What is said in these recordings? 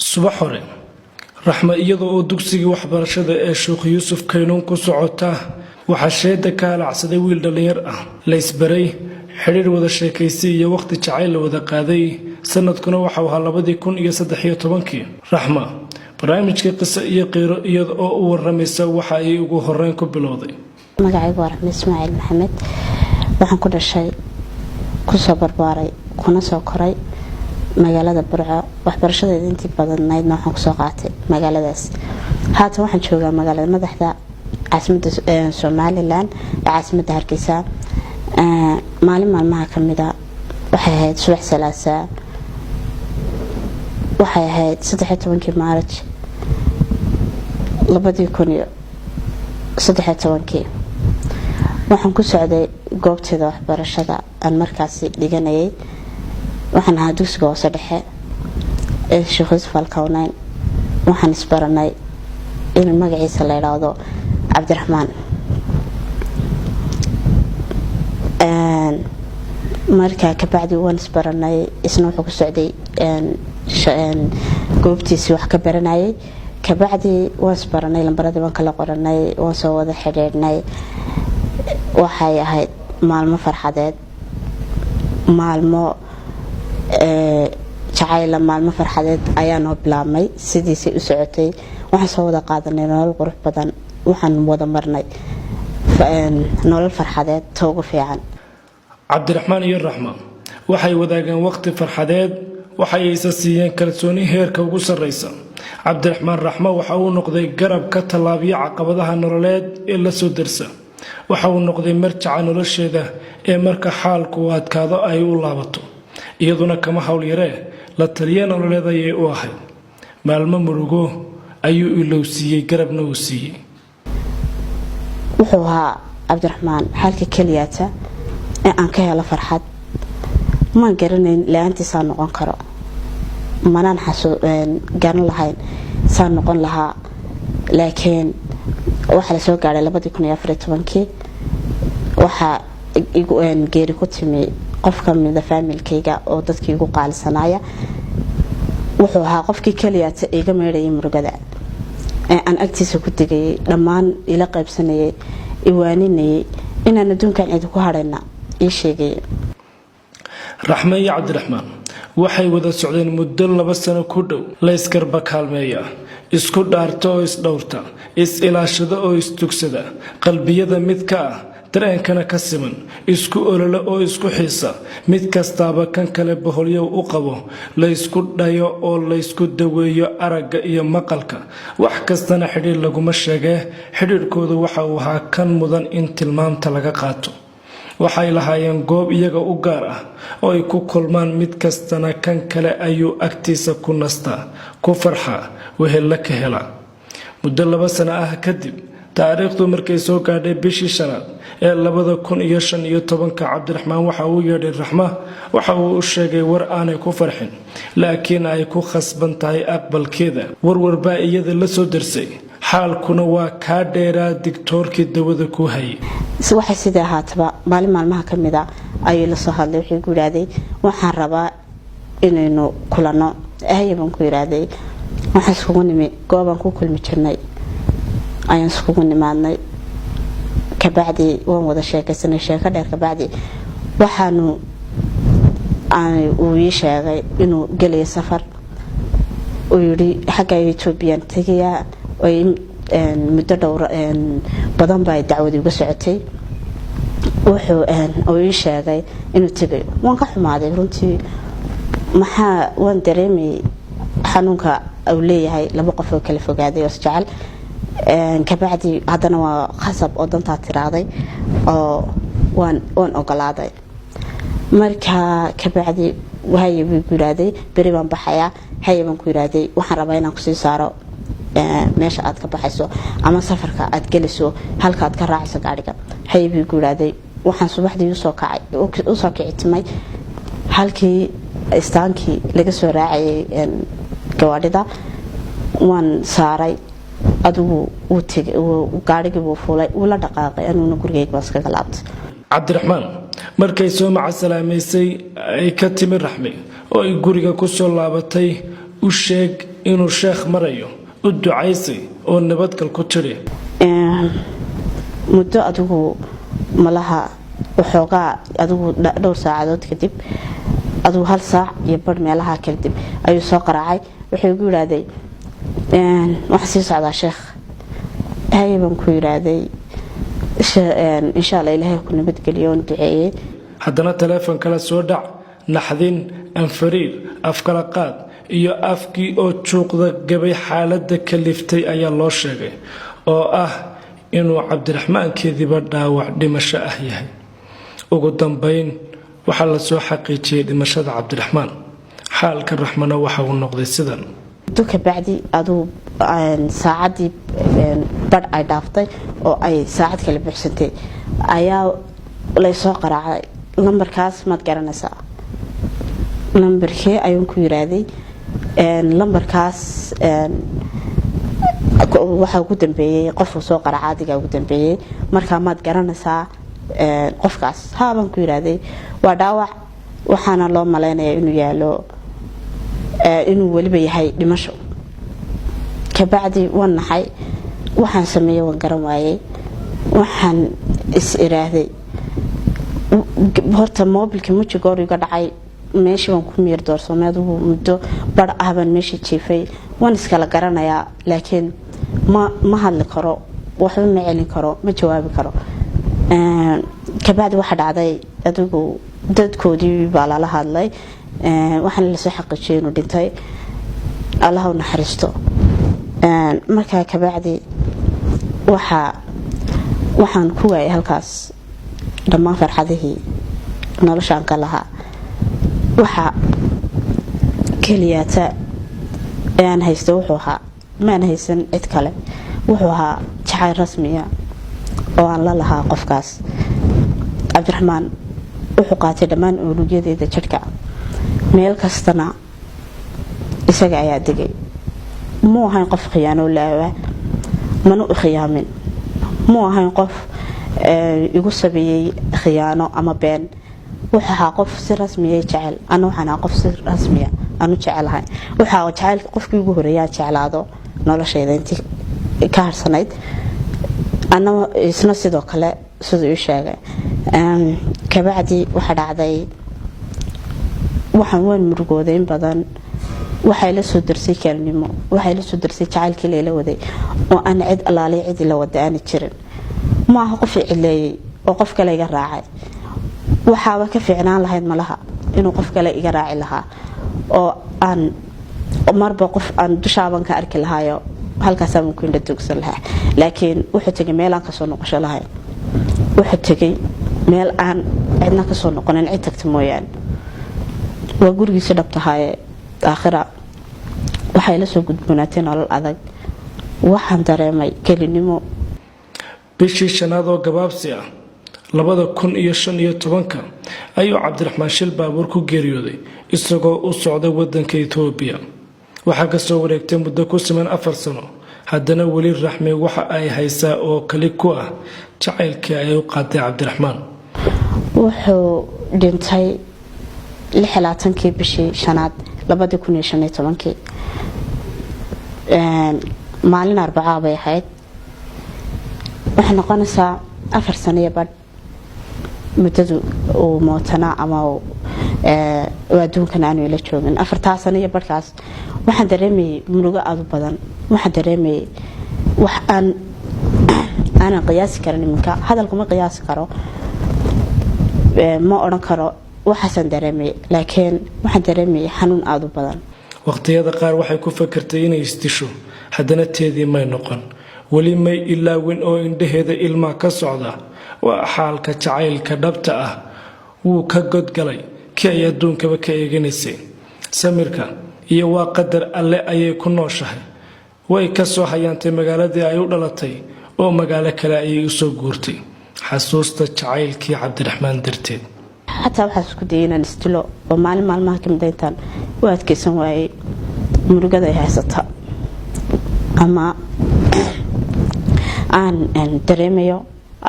subax hore raxma iyadoo oo dugsigii waxbarashada ee Sheekh Yuusuf Kaynuun ku socota waxa sheeda ka halacsaday wiil dhalinyar ah la isbaray xiriir wada sheekaysi iyo waqti jacayl la wada qaaday sanadkuna waxa uu ahaa 2013 raxma barnaamijka qiso iyo qiro iyadoo oo waramaysa waxa ay ugu horreyn ku bilowday magacaygu waa Raxma Ismaaciil Maxamed waxaan ku dhashay ku soo barbaaray kuna soo koray magaalada Burco waxbarashadeeda intii badanayd waxaan ku soo qaatay magaaladaas haatan waxaan joogaa magaalada madaxda caasimadda Soomaaliland caasimadda Hargeysa maalin maalmaha kamida waxay ahayd subax salaasa waxay ahayd 13 Maarch 2013 waxaan ku socday goobteeda waxbarashada aan markaasi dhiganayay waxaan ahaa dugsiga hoose dhexe ee Sheekh Yuusuf Kaynuun waxaan isbaranay in magaciisa la yiraahdo Cabdiraxmaan markaa ka bacdi waan isbaranay isna wuxuu ku socday goobtiisa wax ka baranayay ka bacdi waan isbaranay lambarada waan kala qoranay waan soo wada xiriirnay waxay ahayd maalmo farxadeed maalmo jacayl maalmo farxadeed ayaan oo bilaabmay sidiisay u socotay waxaan soo wada qaadanay nolol qurux badan waxaan wada marnay nolol farxadeed toogu fiican Cabdiraxmaan iyo Raxma waxay wadaagaan waqti farxadeed waxay isa siiyeen kalsooni heerka ugu sareysa Cabdiraxmaan Raxma waxa uu noqday garab ka talaabiya caqabadaha nololeed ee la soo dirsa waxa uu noqday marjaca nolosheeda ee marka xaalku adkaado ay u laabato iyaduna kama hawl yaree la taliya nololeed ay u ahayd maalmo murugo ayuu ilowsiiyay garabna uu siiyay wuxuu ahaa Cabdiraxmaan halka kaliyaata ee aan ka helo farxad ma garanayn laantiisa noqon karo manaan garan lahayn saan noqon lahaa laakiin waxa la soo gaaray 2014 waxa igu geeri ku timi qof ka mid ah familkayga oo dadkii ugu qaalisanaya wuxuu ahaa qofkii kaliyaata iga meeray murugada aan agtiisa ku digay dhammaan ila qaybsanayay iwaaninay inaan adduunkan cid ku harayna ii sheegay Raxma iyo Cabdiraxmaan waxay wada socdeen muddo 2 sano ku dhow la iskarba kaalmeeya isku dhaarto oo isdhowrta is ilaashada oo istugsada qalbiyada mid ka ah dareenkana ka siman isku olole oo isku xiisa mid kastaaba kan kale boholyo u qabo la isku dhayo oo la isku daweeyo aragga iyo maqalka wax kastana xiriir laguma sheegay xiriirkoodu waxa uu ahaa kan mudan in tilmaamta laga qaato waxay lahaayeen goob iyaga u gaar ah oo ay ku kulmaan mid kastana kan kale ayuu agtiisa ku nastaa ku farxa wehel ka hela muddo 2 sano ah kadib taariikhdu markay soo gaadhay bishii shanaad ee 2015 Cabdiraxmaan waxa uu yeedhay Raxma waxa uu u sheegay war aanay ku farxin laakiin ay ku khasban tahay aqbalkeeda warwarba iyada la soo dirsay xaalkuna waa ka dheeraa digtoorkii dawada ku hayay waxa sida haataba maalin maalmaha kamida ayuu la soo hadlay wixii ku yiraahday waxaan rabaa inaynu kulano ayaan ku yiraahday waxaan iskugu nimi gooban ku kulmi jirnay ayaan iskugu nimaadnay ka bacdi waan wada sheekaysanay sheeko dheer ka bacdi waxaanu uu ii sheegay inuu galay safar oo yiri xagga Ethiopia tagaya oo muddo dhowr badan bay dacwad uga socotay wuxuu ii sheegay inuu tagay waan ka xumaaday runtii maxaa waan dareemay xanuunka uu leeyahay laba qof oo kala fogaaday oo jecel ka bacdi hadana waa khasab oo danta tiraaday oo waan ogolaaday marka ka bacdi waxay igu yiraaday bari baan baxaya hayban ku yiraaday waxaan rabaa inaan ku sii saaro meesha aad ka baxayso ama safarka aad geliso halka aad ka raacayso gaariga haybi igu yiraaday waxaan subaxdii u soo kicitmay halkii istaankii laga soo raacay gawaadhida waan saaray adigu uu tagay gaarigii uu fuulay uu la dhaqaaqay anuna gurigeyga bas ka laabtay Cabdiraxmaan markay soo macasalaameysay ay ka timi Raxmi oo ay guriga ku soo laabatay u sheeg inuu sheekh marayo u ducaysay oo nabadgal ku tiri muddo adigu malaha waxoogaa adigu dhowr saacadood kadib adigu 1 saac iyo bar meelaha kadib ayuu soo qaraacay wuxuu igu yiraahday wax sii socdaa sheekh ayaan ku yiraahday insha Allah Ilaahay ku nabadgeliyo oo duceeyay haddana telefoon kala soo dhac naxdin anfariir afkala qaad iyo afkii oo juuqda gabay xaaladda kaliftay ayaa loo sheegay oo ah inuu Cabdiraxmaan keediba dhaawac dhimasho ah yahay ugu dambeyn waxa la soo xaqiijiyay dhimashada Cabdiraxmaan xaalka Raxmana waxa uu noqday sidan duka bacdi adu saacadii bad ay dhaaftay oo ay saacad kala bixsatay ayaa la soo qaraacay lambarkaas ma garanaysaa lambarkii ayuu ku yiraahday lambarkaas waxa ugu dambeeyay qofka soo qaraacadiga ugu dambeeyay marka ma garanaysaa qofkaas haaban ku yiraahday waa dhaawac waxaana loo maleynayaa inuu yaalo inuu waliba yahay dhimasho ka bacdi wanaxay waxaan sameeyay waan garan waayay waxaan is iraahday horta mobilka mujigoor iga dhacay meeshii waan ku miir doorsoomad uu muddo bar ahban meeshii jiifay waan iskala garanayaa laakiin ma hadli karo waxba ma celin karo ma jawaabi karo ka bacdi waxa dhacday adigu dadkoodii baa la hadlay waxaan la soo xaqiijiyay inuu dhintay Allah u naxariisto marka ka bacdi waxaan ku waayay halkaas dhammaan farxadihii noloshaan ka lahaa waxa kaliyaata aan haysto wuxuu ahaa ma haysan cid kale wuxuu ahaa jacayl rasmi ah oo aan la lahaa qofkaas Cabdiraxmaan wuxuu qaatay dhammaan unugyada jidhka meel kastana isaga ayaa degay ma ahayn qof khiyaano laawa mana u khiyaamin ma ahayn qof igu sabeeyay khiyaano ama been waxa qof si rasmi ah jecel ana waxana qof si rasmi ah anu jecelahay waxa jecel qofkii ugu horeeyay jeclaado noloshayda intii ka harsanayd ana isna sidoo kale sidoo uu sheegay ka bacdi waxa dhacday waxaan murugooday in badan waxay la soo darsay kalnimo waxay la soo darsay jacaylkii leela waday oo aan cid alaali cid la wadaan jirin ma aha qof cileeyay oo qof kale iga raacay waxa ka fiicnaan lahayd malaha inuu qof kale iga raaci lahaa oo aan marba qof aan dushaaban ka arki lahaayo halkaas aan ku indha dugsan lahaa laakiin wuxuu tagay meel aan ka soo noqosho lahayn wuxuu tagay meel aan cidna ka soo noqonin cid tagta mooyaan waa gurigiisa dhabtahay aakhira waxay la soo gudboonaatay nolol adag waxaan dareemay kelinimo bishii shanaad oo gabaabsi ah 2015 ayuu Cabdiraxmaan shil baabuur ku geeriyooday isagoo u socday wadanka Itoobiya waxa ka soo wareegtay muddo ku siman 4 sano haddana wali Raxme waxa ay haysaa oo kali ku ah jacaylkii ay u qaaday Cabdiraxmaan wuxuu dhintay 26 bishii shanaad 2015 maalin Arbacaa bay ahayd waxay noqonaysaa 4 sano iyo bad muddadu oo mootana ama adduunkan aanu ila joogin 4 sano iyo badkaas waxaan dareemay murugo aad u badan waxaan dareemay wax aan qiyaasi karin minka hadalku ma qiyaasi karo ma oran karo waxaan dareemay laakiin waxaan dareemay xanuun aad u badan waqtiyada qaar waxay ku fakartay inay istisho haddana teedii may noqon wali may ilaawin oo indhaheeda ilma ka socda waa xaalka jacaylka dhabta ah wuu ka godgalay kii ay adduunkaba ka eeganaysay samirka iyo waa qadar alle ayay ku nooshahay way ka soo hayaantay magaaladii ay u dhalatay oo magaalo kale ayay u soo guurtay xasuusta jacaylkii Cabdiraxmaan darteed حتى waxaa isku dayay inaan istilo oo maalin maalmaha ka midaytaan waa adkeysan waayay murugada ay haysata ama aan dareemayo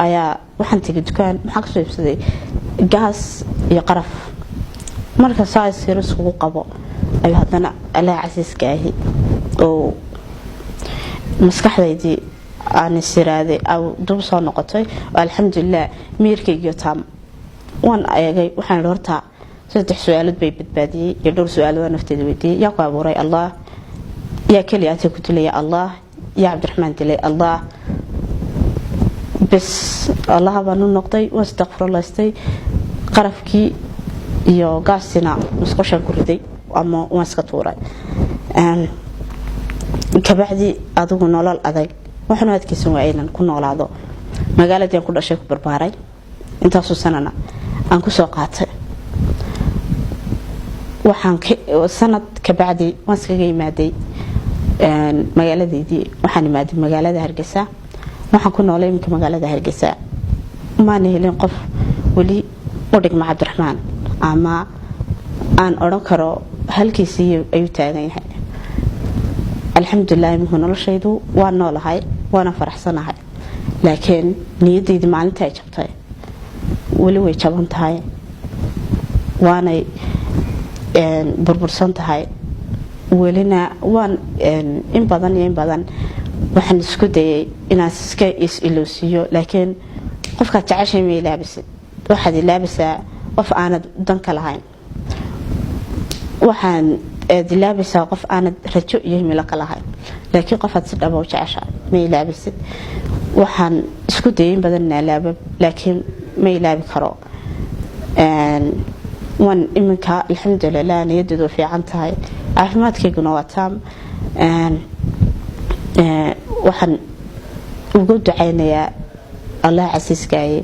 ayaa waxaan tagay dukaan maxaa ka soo iibsaday gaas iyo qaraf marka saas yar isku qabo ay hadana Allah casiiska ahi oo maskaxdaydii aan siraaday aw dub soo noqotay alxamdulillah miirkayga taam waan eegay waxaan horta saddex su'aalood bay badbaadiyay iyo dhowr su'aalood nafteeda weydiiyay yaa ku abuuray allah yaa kaliya ku dilay allah yaa cabdiraxmaan dilay allah bas allah baan u noqday wastaghfirullaahistay qarafkii iyo gaasina musqashan ku riday ama waan iska tuuray kabacdi adigu nolol adag waxaan adkaysan waayeen ku noolaado magaaladii aan ku dhashay ku barbaaray intaas sanana aan ku soo qaatay waxaan sanad kabacdi waan iskaga imaaday magaaladeedii waxaan imaaday magaalada Hargeysa waxaan ku noolay magaalada Hargeysa ma helin qof wali u dhigma Cabdiraxmaan ama aan oran karo halkiisii ayuu taagan yahay alxamdulillah muxuu noloshaydu waan noolahay وانا فرحسناhay laakiin niyadeyda maalinta ay jabtay wali way jaban tahay waanay burbursan tahay walina waan in badan waxaan isku dayay inaan iska is-iloosiyo laakiin qofka jacayl ma ilaabisid waxaad ilaabisaa qof aanad dan ka lahayn waxaan dilaabisaa qof aanad rajo iyo himilo ka lahayn laakiin qof aad si dhab ah u jeceshahay ma ilaabisid waxaan isku dayay badan laaba laakiin ma ilaabi karo waan iminka alxamdulillah niyaddu fiican tahay caafimaadkayguna waa taam waxaan ugu ducaynayaa Allah casiiskay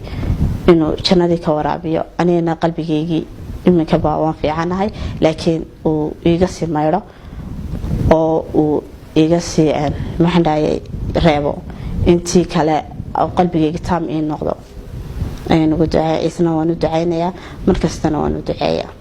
inuu jannadii ka waraabiyo anina qalbigeygii iminka baa waan fiicanahay laakiin uu iga sii mayro oo uu iga sii maxandhaayay reebo intii kale qalbigeyga taam ii noqdo ayaan ugu ducay isna waan u ducaynayaa markastana waan u duceeyaa